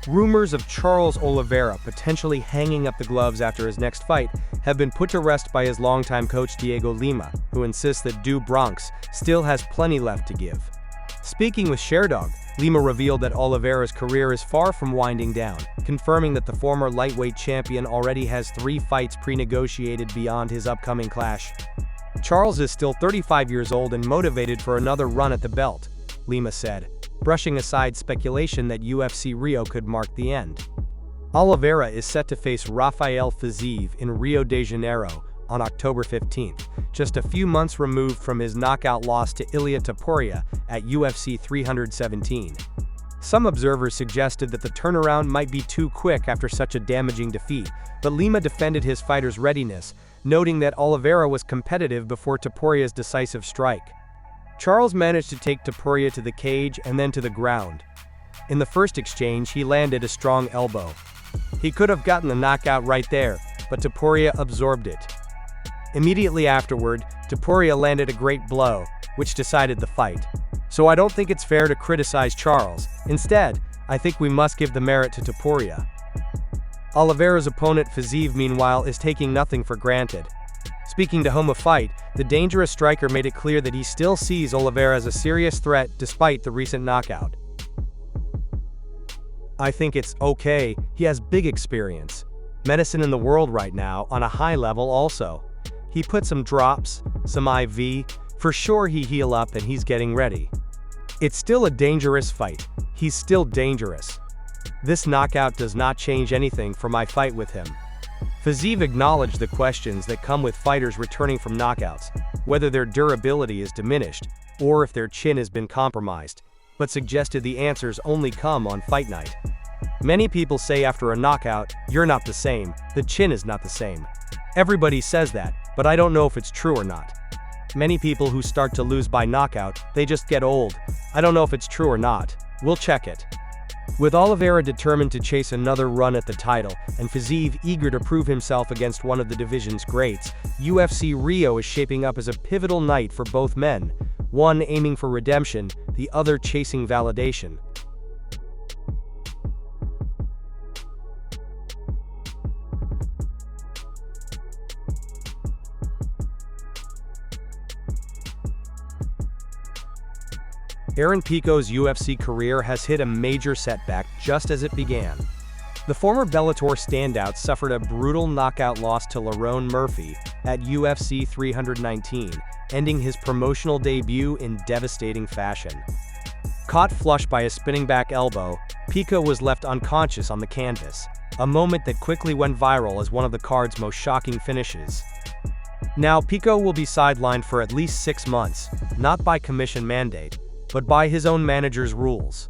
Rumors of Charles Oliveira potentially hanging up the gloves after his next fight have been put to rest by his longtime coach Diego Lima, who insists that Du Bronx still has plenty left to give. Speaking with Sherdog, Lima revealed that Oliveira's career is far from winding down, confirming that the former lightweight champion already has 3 fights pre-negotiated beyond his upcoming clash. Charles is still 35 years old and motivated for another run at the belt, Lima said, brushing aside speculation that UFC Rio could mark the end. Oliveira is set to face Rafael Fiziev in Rio de Janeiro on October 15th, just a few months removed from his knockout loss to Ilia Topuria at UFC 317. Some observers suggested that the turnaround might be too quick after such a damaging defeat, but Lima defended his fighter's readiness, noting that Oliveira was competitive before Topuria's decisive strike. Charles managed to take Topuria to the cage and then to the ground. In the first exchange, he landed a strong elbow. He could have gotten the knockout right there, but Topuria absorbed it. Immediately afterward, Topuria landed a great blow, which decided the fight. So I don't think it's fair to criticize Charles. Instead, I think we must give the merit to Topuria. Oliveira's opponent Fiziev, meanwhile, is taking nothing for granted. Speaking to Home of Fight, the dangerous striker made it clear that he still sees Oliveira as a serious threat despite the recent knockout. I think it's okay, he has big experience. Medicine in the world right now, on a high level also. He put some drops, some IV, for sure he heal up and he's getting ready. It's still a dangerous fight, he's still dangerous. This knockout does not change anything for my fight with him. Fiziev acknowledged the questions that come with fighters returning from knockouts, whether their durability is diminished or if their chin has been compromised, but suggested the answers only come on fight night. Many people say after a knockout, you're not the same, the chin is not the same. Everybody says that, but I don't know if it's true or not. Many people who start to lose by knockout, they just get old. I don't know if it's true or not. We'll check it. With Oliveira determined to chase another run at the title, and Fiziev eager to prove himself against one of the division's greats, UFC Rio is shaping up as a pivotal night for both men, one aiming for redemption, the other chasing validation. Aaron Pico's UFC career has hit a major setback just as it began. The former Bellator standout suffered a brutal knockout loss to Lerone Murphy at UFC 319, ending his promotional debut in devastating fashion. Caught flush by a spinning back elbow, Pico was left unconscious on the canvas, a moment that quickly went viral as one of the card's most shocking finishes. Now Pico will be sidelined for at least 6 months, not by commission mandate, but by his own manager's rules.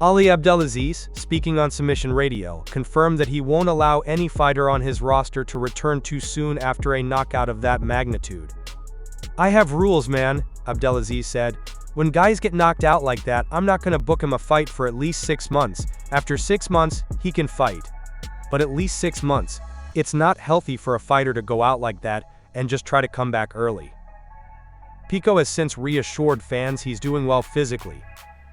Ali Abdelaziz, speaking on Submission Radio, confirmed that he won't allow any fighter on his roster to return too soon after a knockout of that magnitude. I have rules, man, Abdelaziz said. When guys get knocked out like that, I'm not gonna book him a fight for at least 6 months. After 6 months, he can fight. But at least 6 months. It's not healthy for a fighter to go out like that and just try to come back early. Pico has since reassured fans he's doing well physically.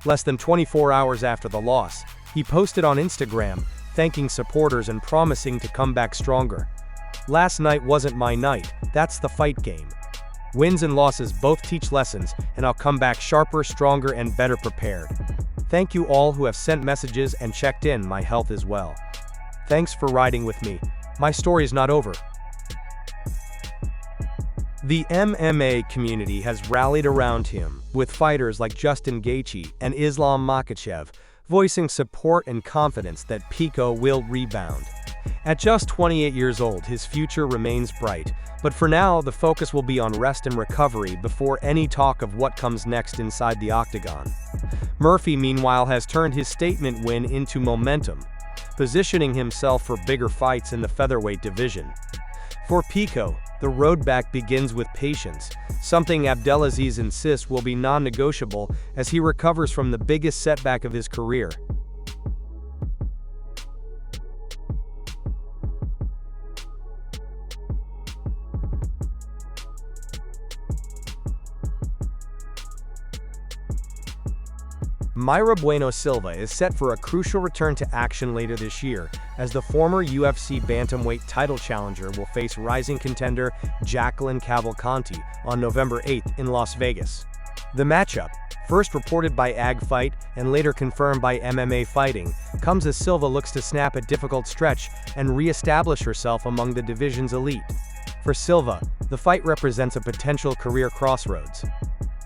Less than 24 hours after the loss, he posted on Instagram, thanking supporters and promising to come back stronger. Last night wasn't my night, that's the fight game. Wins and losses both teach lessons, and I'll come back sharper, stronger, and better prepared. Thank you all who have sent messages and checked in, my health is well. Thanks for riding with me. My story's not over. The MMA community has rallied around him, with fighters like Justin Gaethje and Islam Makhachev voicing support and confidence that Pico will rebound. At just 28 years old, his future remains bright, but for now, the focus will be on rest and recovery before any talk of what comes next inside the octagon. Murphy, meanwhile, has turned his statement win into momentum, positioning himself for bigger fights in the featherweight division. For Pico, the road back begins with patience, something Abdelaziz insists will be non-negotiable as he recovers from the biggest setback of his career. Mayra Bueno Silva is set for a crucial return to action later this year, as the former UFC bantamweight title challenger will face rising contender Jacqueline Cavalcanti on November 8th in Las Vegas. The matchup, first reported by Ag Fight and later confirmed by MMA Fighting, comes as Silva looks to snap a difficult stretch and re-establish herself among the division's elite. For Silva, the fight represents a potential career crossroads.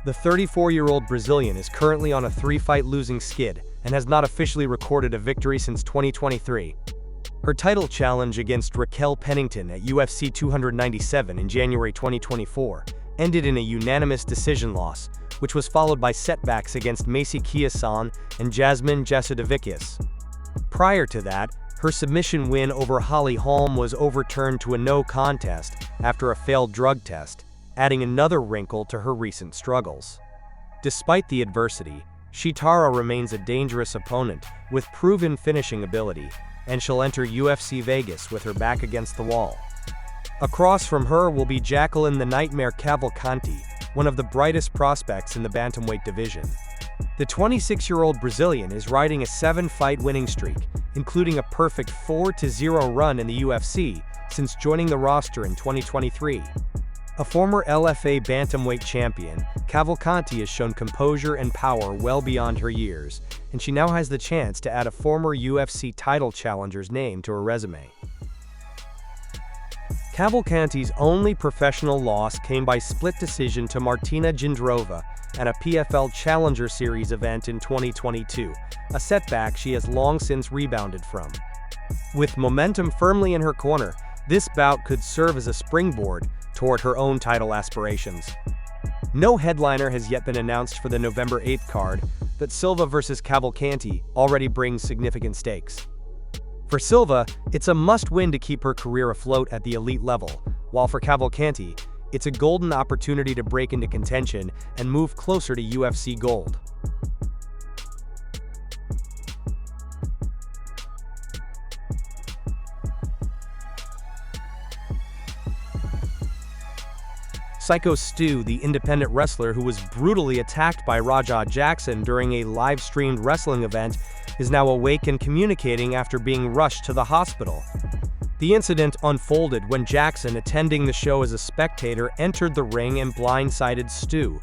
The 34-year-old Brazilian is currently on a 3-fight losing skid and has not officially recorded a victory since 2023. Her title challenge against Raquel Pennington at UFC 297 in January 2024 ended in a unanimous decision loss, which was followed by setbacks against Macy Chiasson and Jasmine Jasudavicius. Prior to that, her submission win over Holly Holm was overturned to a no contest after a failed drug test, adding another wrinkle to her recent struggles. Despite the adversity, Chitara remains a dangerous opponent with proven finishing ability, and she'll enter UFC Vegas with her back against the wall. Across from her will be Jacqueline the Nightmare Cavalcanti, one of the brightest prospects in the bantamweight division. The 26-year-old Brazilian is riding a 7-fight winning streak, including a perfect 4-0 run in the UFC since joining the roster in 2023. A former LFA bantamweight champion, Cavalcanti has shown composure and power well beyond her years, and she now has the chance to add a former UFC title challenger's name to her resume. Cavalcanti's only professional loss came by split decision to Martina Jindrova at a PFL Challenger Series event in 2022, a setback she has long since rebounded from. With momentum firmly in her corner, this bout could serve as a springboard toward her own title aspirations. No headliner has yet been announced for the November 8th card, but Silva vs. Cavalcanti already brings significant stakes. For Silva, it's a must-win to keep her career afloat at the elite level, while for Cavalcanti, it's a golden opportunity to break into contention and move closer to UFC gold. Syko Stu, the independent wrestler who was brutally attacked by Raja Jackson during a live-streamed wrestling event, is now awake and communicating after being rushed to the hospital. The incident unfolded when Jackson, attending the show as a spectator, entered the ring and blindsided Stu.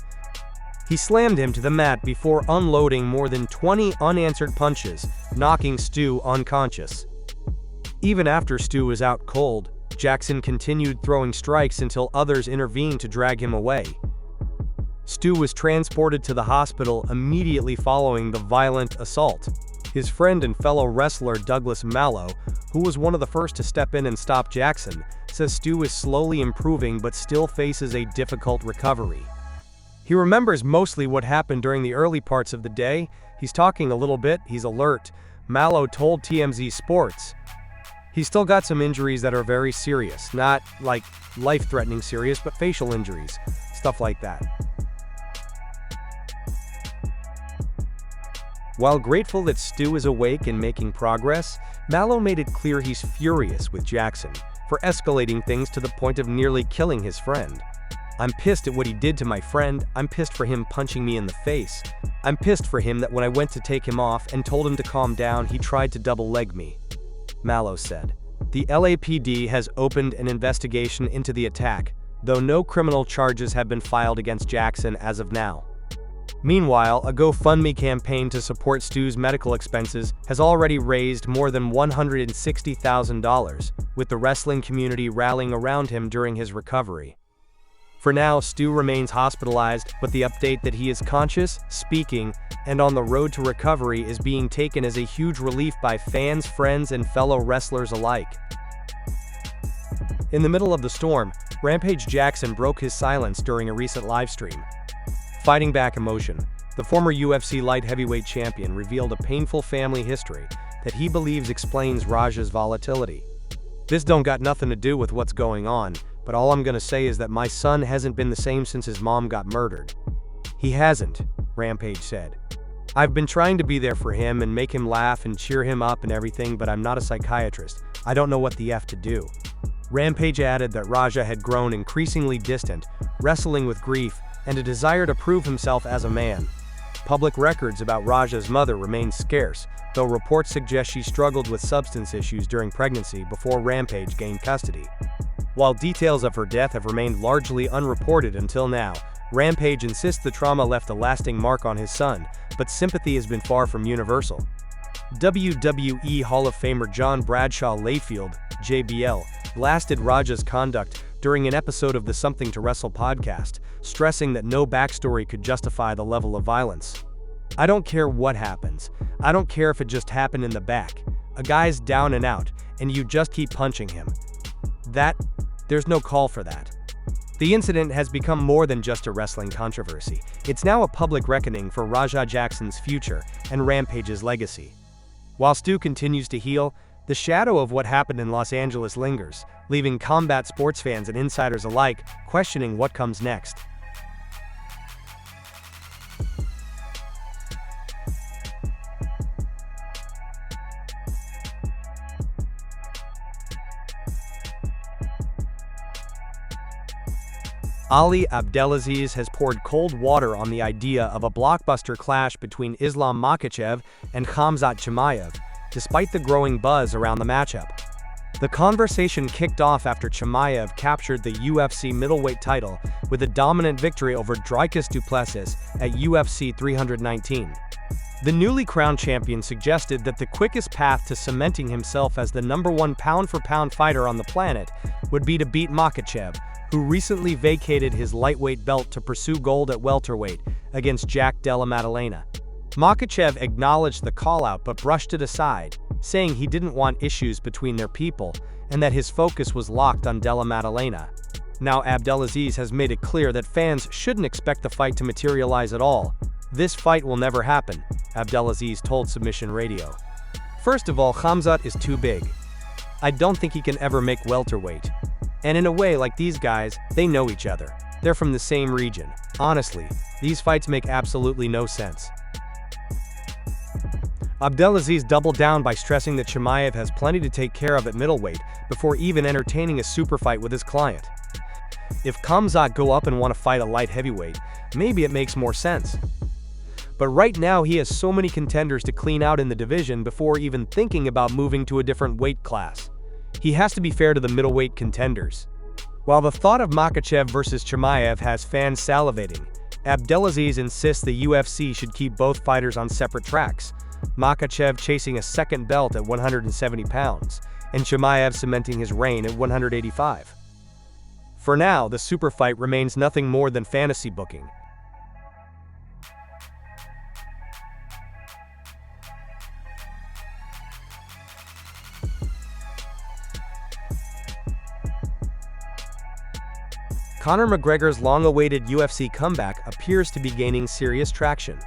He slammed him to the mat before unloading more than 20 unanswered punches, knocking Stu unconscious. Even after Stu was out cold, Jackson continued throwing strikes until others intervened to drag him away. Stu was transported to the hospital immediately following the violent assault. His friend and fellow wrestler Douglas Mallow, who was one of the first to step in and stop Jackson, says Stu is slowly improving but still faces a difficult recovery. He remembers mostly what happened during the early parts of the day. He's talking a little bit, he's alert, Mallow told TMZ Sports. He's still got some injuries that are very serious, not like life-threatening serious, but facial injuries, stuff like that. While grateful that Stu is awake and making progress, Mallow made it clear he's furious with Jackson for escalating things to the point of nearly killing his friend. "I'm pissed at what he did to my friend. I'm pissed for him punching me in the face. I'm pissed for him that when I went to take him off and told him to calm down, he tried to double-leg me," Mallow said. The LAPD has opened an investigation into the attack, though no criminal charges have been filed against Jackson as of now. Meanwhile, a GoFundMe campaign to support Stu's medical expenses has already raised more than $160,000, with the wrestling community rallying around him during his recovery. For now, Stu remains hospitalized, but the update that he is conscious, speaking, and on the road to recovery is being taken as a huge relief by fans, friends, and fellow wrestlers alike. In the middle of the storm, Rampage Jackson broke his silence during a recent livestream. Fighting back emotion, the former UFC light heavyweight champion revealed a painful family history that he believes explains Raja's volatility. "This don't got nothing to do with what's going on, but all I'm gonna say is that my son hasn't been the same since his mom got murdered." "He hasn't," Rampage said. "I've been trying to be there for him and make him laugh and cheer him up and everything, but I'm not a psychiatrist. I don't know what the F to do." Rampage added that Raja had grown increasingly distant, wrestling with grief and a desire to prove himself as a man. Public records about Raja's mother remain scarce, though reports suggest she struggled with substance issues during pregnancy before Rampage gained custody. While details of her death have remained largely unreported until now, Rampage insists the trauma left a lasting mark on his son, but sympathy has been far from universal. WWE Hall of Famer John Bradshaw Layfield, JBL, blasted Raja's conduct during an episode of the Something to Wrestle podcast, stressing that no backstory could justify the level of violence. "I don't care what happens. I don't care if it just happened in the back. A guy's down and out, and you just keep punching him. There's no call for that." The incident has become more than just a wrestling controversy. It's now a public reckoning for Raja Jackson's future and Rampage's legacy. While Stu continues to heal, the shadow of what happened in Los Angeles lingers, leaving combat sports fans and insiders alike questioning what comes next. Ali Abdelaziz has poured cold water on the idea of a blockbuster clash between Islam Makhachev and Khamzat Chimaev, despite the growing buzz around the matchup. The conversation kicked off after Chimaev captured the UFC middleweight title with a dominant victory over du Plessis at UFC 319. The newly crowned champion suggested that the quickest path to cementing himself as the #1 pound-for-pound fighter on the planet would be to beat Makhachev, who recently vacated his lightweight belt to pursue gold at welterweight against Jack Della Maddalena. Makhachev acknowledged the call-out but brushed it aside, saying he didn't want issues between their people and that his focus was locked on Della Maddalena. Now Abdelaziz has made it clear that fans shouldn't expect the fight to materialize at all. "This fight will never happen," Abdelaziz told Submission Radio. "First of all, Khamzat is too big. I don't think he can ever make welterweight. And in a way, like these guys, they know each other. They're from the same region. Honestly, these fights make absolutely no sense." Abdelaziz doubled down by stressing that Chimaev has plenty to take care of at middleweight before even entertaining a super fight with his client. If Khamzat go up and want to fight a light heavyweight, maybe it makes more sense. But right now he has so many contenders to clean out in the division before even thinking about moving to a different weight class. He has to be fair to the middleweight contenders. While the thought of Makhachev versus Chimaev has fans salivating, Abdelaziz insists the UFC should keep both fighters on separate tracks, Makhachev chasing a second belt at 170 pounds, and Chimaev cementing his reign at 185. For now, the super fight remains nothing more than fantasy booking. Conor McGregor's long-awaited UFC comeback appears to be gaining serious traction.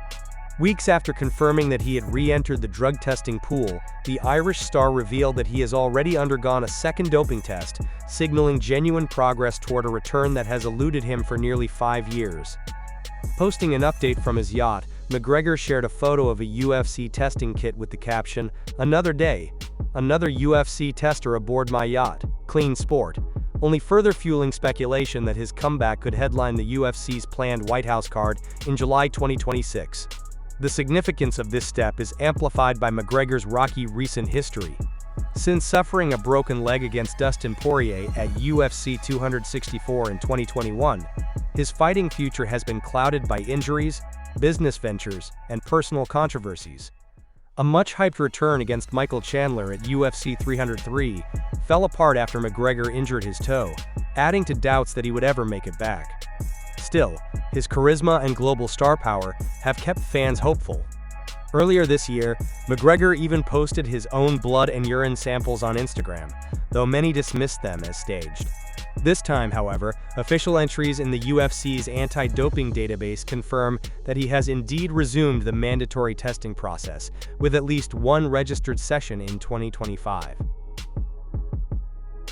Weeks after confirming that he had re-entered the drug testing pool, the Irish star revealed that he has already undergone a second doping test, signaling genuine progress toward a return that has eluded him for nearly 5 years. Posting an update from his yacht, McGregor shared a photo of a UFC testing kit with the caption, "Another day. Another UFC tester aboard my yacht. Clean sport," only further fueling speculation that his comeback could headline the UFC's planned White House card in July 2026. The significance of this step is amplified by McGregor's rocky recent history. Since suffering a broken leg against Dustin Poirier at UFC 264 in 2021, his fighting future has been clouded by injuries, business ventures, and personal controversies. A much-hyped return against Michael Chandler at UFC 303 fell apart after McGregor injured his toe, adding to doubts that he would ever make it back. Still, his charisma and global star power have kept fans hopeful. Earlier this year, McGregor even posted his own blood and urine samples on Instagram, though many dismissed them as staged. This time, however, official entries in the UFC's anti-doping database confirm that he has indeed resumed the mandatory testing process, with at least one registered session in 2025.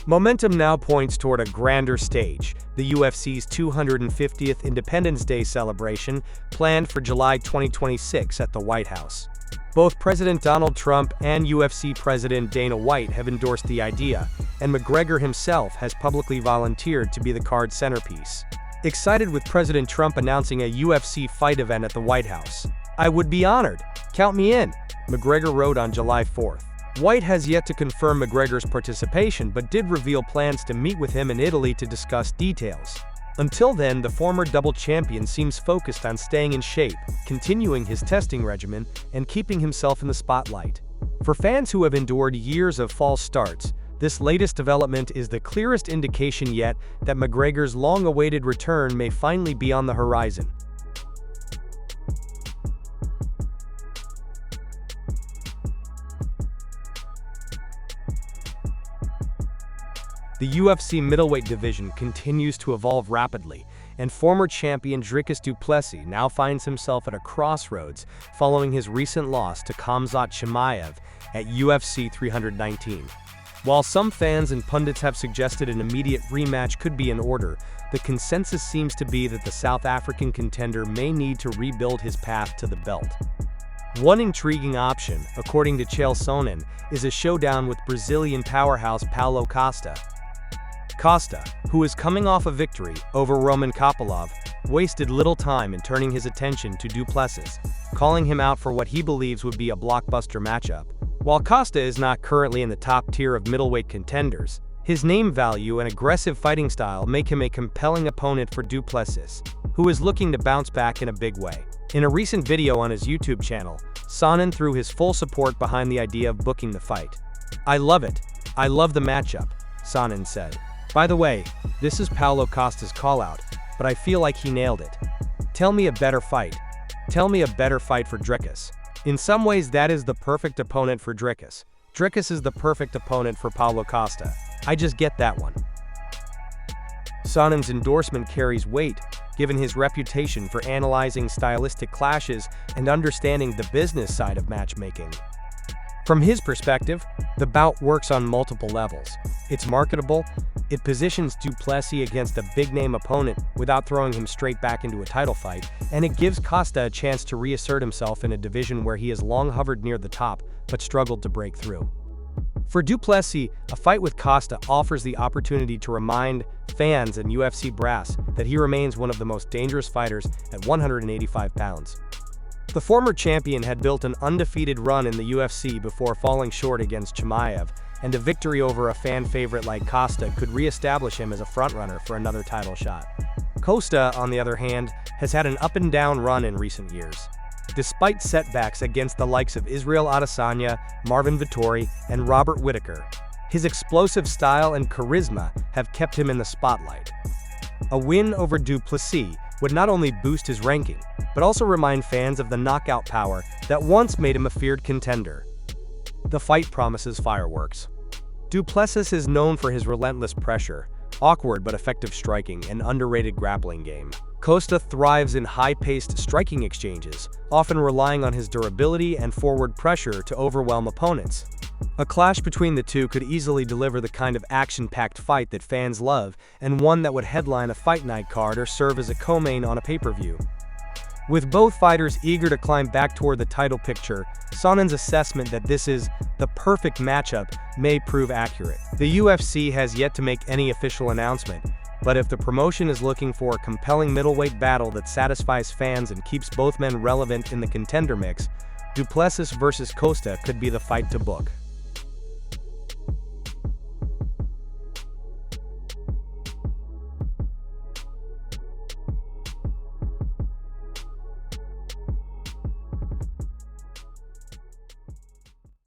Momentum now points toward a grander stage, the UFC's 250th Independence Day celebration, planned for July 2026 at the White House. Both President Donald Trump and UFC President Dana White have endorsed the idea, and McGregor himself has publicly volunteered to be the card's centerpiece. Excited with President Trump announcing a UFC fight event at the White House. "I would be honored. Count me in," McGregor wrote on July 4th. White has yet to confirm McGregor's participation but did reveal plans to meet with him in Italy to discuss details. Until then, the former double champion seems focused on staying in shape, continuing his testing regimen, and keeping himself in the spotlight. For fans who have endured years of false starts, this latest development is the clearest indication yet that McGregor's long-awaited return may finally be on the horizon. The UFC middleweight division continues to evolve rapidly, and former champion Dricus du Plessis now finds himself at a crossroads following his recent loss to Khamzat Chimaev at UFC 319. While some fans and pundits have suggested an immediate rematch could be in order, the consensus seems to be that the South African contender may need to rebuild his path to the belt. One intriguing option, according to Chael Sonnen, is a showdown with Brazilian powerhouse Paulo Costa. Costa, who is coming off a victory over Roman Kopylov, wasted little time in turning his attention to du Plessis, calling him out for what he believes would be a blockbuster matchup. While Costa is not currently in the top tier of middleweight contenders, his name value and aggressive fighting style make him a compelling opponent for du Plessis, who is looking to bounce back in a big way. In a recent video on his YouTube channel, Sonnen threw his full support behind the idea of booking the fight. "I love it. I love the matchup," Sonnen said. "By the way, this is Paulo Costa's call-out, but I feel like he nailed it. Tell me a better fight. Tell me a better fight for Dricus." In some ways, that is the perfect opponent for Dricus. Dricus is the perfect opponent for Paulo Costa. I just get that one. Sonnen's endorsement carries weight, given his reputation for analyzing stylistic clashes and understanding the business side of matchmaking. From his perspective, the bout works on multiple levels. It's marketable, it positions du Plessis against a big-name opponent without throwing him straight back into a title fight, and it gives Costa a chance to reassert himself in a division where he has long hovered near the top but struggled to break through. For du Plessis, a fight with Costa offers the opportunity to remind fans and UFC brass that he remains one of the most dangerous fighters at 185 pounds. The former champion had built an undefeated run in the UFC before falling short against Chimaev, and a victory over a fan favorite like Costa could re-establish him as a frontrunner for another title shot. Costa, on the other hand, has had an up-and-down run in recent years. Despite setbacks against the likes of Israel Adesanya, Marvin Vettori, and Robert Whittaker, his explosive style and charisma have kept him in the spotlight. A win over du Plessis would not only boost his ranking, but also remind fans of the knockout power that once made him a feared contender. The fight promises fireworks. Du Plessis is known for his relentless pressure, awkward but effective striking, and underrated grappling game. Costa thrives in high-paced striking exchanges, often relying on his durability and forward pressure to overwhelm opponents. A clash between the two could easily deliver the kind of action-packed fight that fans love, and one that would headline a fight night card or serve as a co-main on a pay-per-view. With both fighters eager to climb back toward the title picture, Sonnen's assessment that this is the perfect matchup may prove accurate. The UFC has yet to make any official announcement, but if the promotion is looking for a compelling middleweight battle that satisfies fans and keeps both men relevant in the contender mix, du Plessis vs. Costa could be the fight to book.